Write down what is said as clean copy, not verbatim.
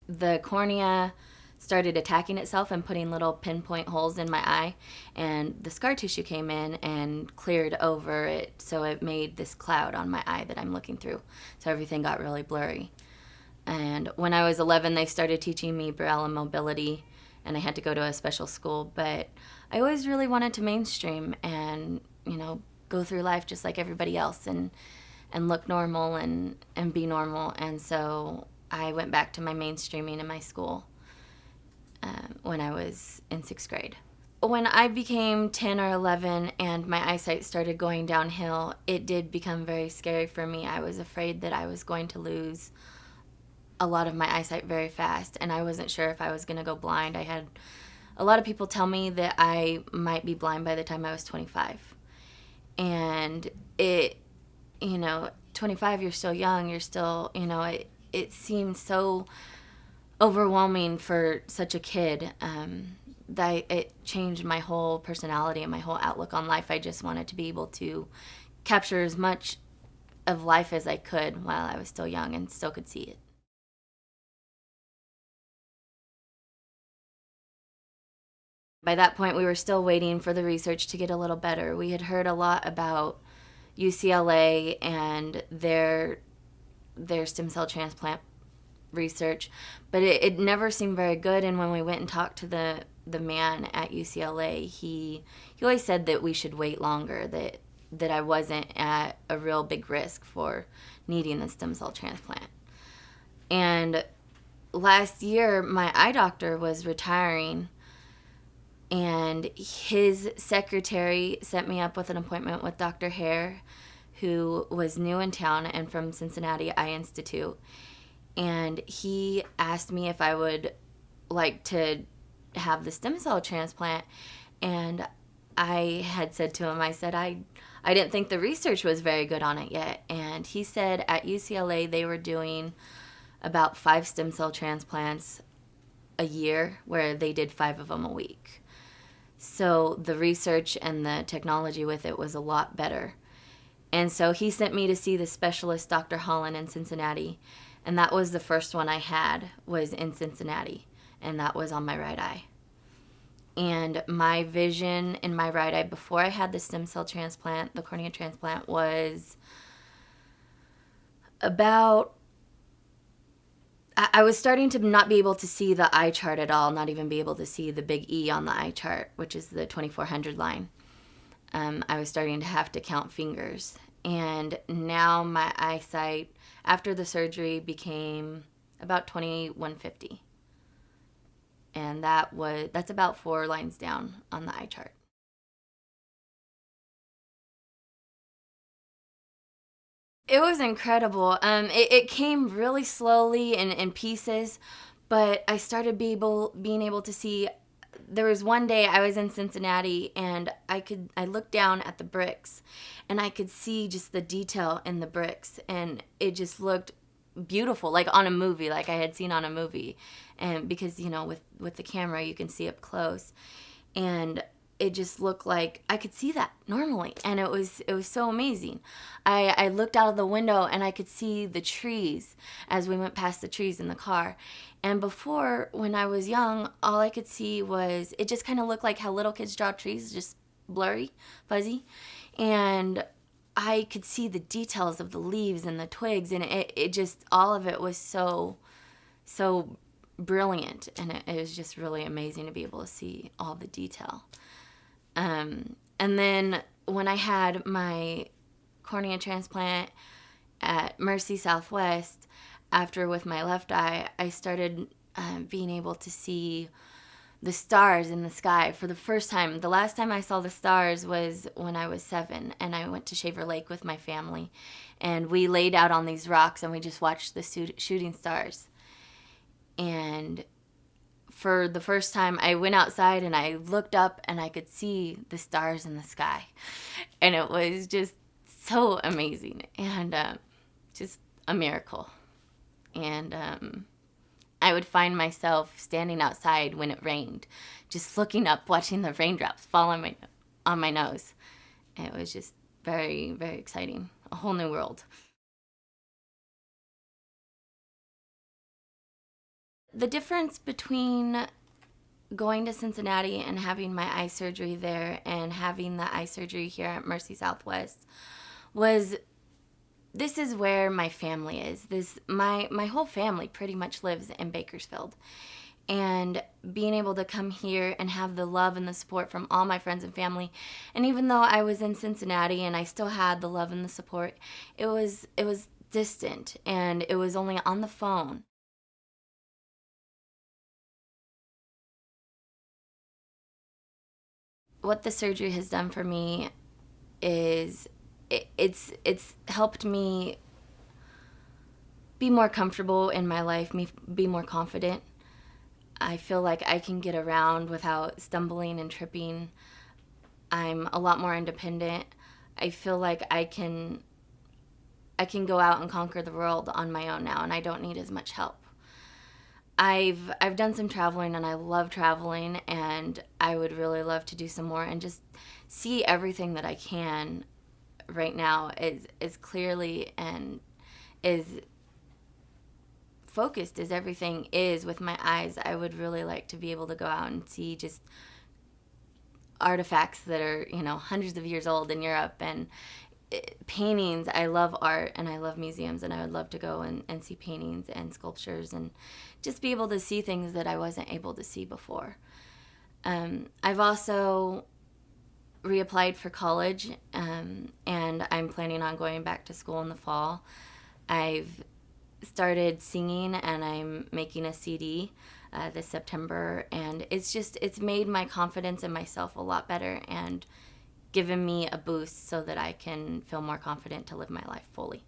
the cornea started attacking itself and putting little pinpoint holes in my eye, and the scar tissue came in and cleared over it, so it made this cloud on my eye that I'm looking through. So everything got really blurry. And when I was 11, they started teaching me Braille and mobility, and I had to go to a special school. But I always really wanted to mainstream and, go through life just like everybody else and look normal and be normal. And so I went back to my mainstreaming in my school when I was in 6th grade. When I became 10 or 11 and my eyesight started going downhill, it did become very scary for me. I was afraid that I was going to lose a lot of my eyesight very fast, and I wasn't sure if I was going to go blind. I had a lot of people tell me that I might be blind by the time I was 25. And 25, you're still young, you're still, it seemed so overwhelming for such a kid that it changed my whole personality and my whole outlook on life. I just wanted to be able to capture as much of life as I could while I was still young and still could see it. By that point, we were still waiting for the research to get a little better. We had heard a lot about UCLA and their stem cell transplant research, but it never seemed very good. And when we went and talked to the man at UCLA, he always said that we should wait longer, that I wasn't at a real big risk for needing the stem cell transplant. And last year, my eye doctor was retiring, and his secretary set me up with an appointment with Dr. Hare, who was new in town and from Cincinnati Eye Institute. And he asked me if I would like to have the stem cell transplant. And I had said to him, I said, I didn't think the research was very good on it yet. And he said at UCLA they were doing about 5 stem cell transplants a year, where they did 5 of them a week. So the research and the technology with it was a lot better. And so he sent me to see the specialist, Dr. Holland, in Cincinnati. And that was the first one I had, was in Cincinnati. And that was on my right eye. And my vision in my right eye before I had the stem cell transplant, the cornea transplant, was about... I was starting to not be able to see the eye chart at all, not even be able to see the big E on the eye chart, which is the 2400 line. I was starting to have to count fingers. And now my eyesight, after the surgery, became about 2150. And that's about 4 lines down on the eye chart. It was incredible. It came really slowly in pieces, but I started being able to see. There was one day I was in Cincinnati, and I looked down at the bricks, and I could see just the detail in the bricks, and it just looked beautiful, like on a movie, like I had seen on a movie. And because with the camera you can see up close, and it just looked like I could see that normally, and it was so amazing. I looked out of the window and I could see the trees as we went past the trees in the car. And before, when I was young, all I could see was, it just kind of looked like how little kids draw trees, just blurry, fuzzy. And I could see the details of the leaves and the twigs, and it just, all of it was so brilliant, and it was just really amazing to be able to see all the detail. And then when I had my cornea transplant at Mercy Southwest, after with my left eye, I started being able to see the stars in the sky for the first time. The last time I saw the stars was when I was 7, and I went to Shaver Lake with my family, and we laid out on these rocks and we just watched the shooting stars. And for the first time, I went outside and I looked up and I could see the stars in the sky. And it was just so amazing, and just a miracle. And I would find myself standing outside when it rained, just looking up, watching the raindrops fall on my nose. And it was just very, very exciting. A whole new world. The difference between going to Cincinnati and having my eye surgery there and having the eye surgery here at Mercy Southwest was, this is where my family is. My whole family pretty much lives in Bakersfield. And being able to come here and have the love and the support from all my friends and family, and even though I was in Cincinnati and I still had the love and the support, it was distant, and it was only on the phone. What the surgery has done for me is it's helped me be more comfortable in my life, me be more confident. I feel like I can get around without stumbling and tripping. I'm a lot more independent. I feel like I can go out and conquer the world on my own now, and I don't need as much help. I've done some traveling, and I love traveling, and I would really love to do some more and just see everything that I can right now as clearly and as focused as everything is with my eyes. I would really like to be able to go out and see just artifacts that are, hundreds of years old in Europe, and paintings. I love art and I love museums, and I would love to go and see paintings and sculptures and just be able to see things that I wasn't able to see before. I've also reapplied for college, and I'm planning on going back to school in the fall. I've started singing, and I'm making a CD this September, and it's made my confidence in myself a lot better and given me a boost so that I can feel more confident to live my life fully.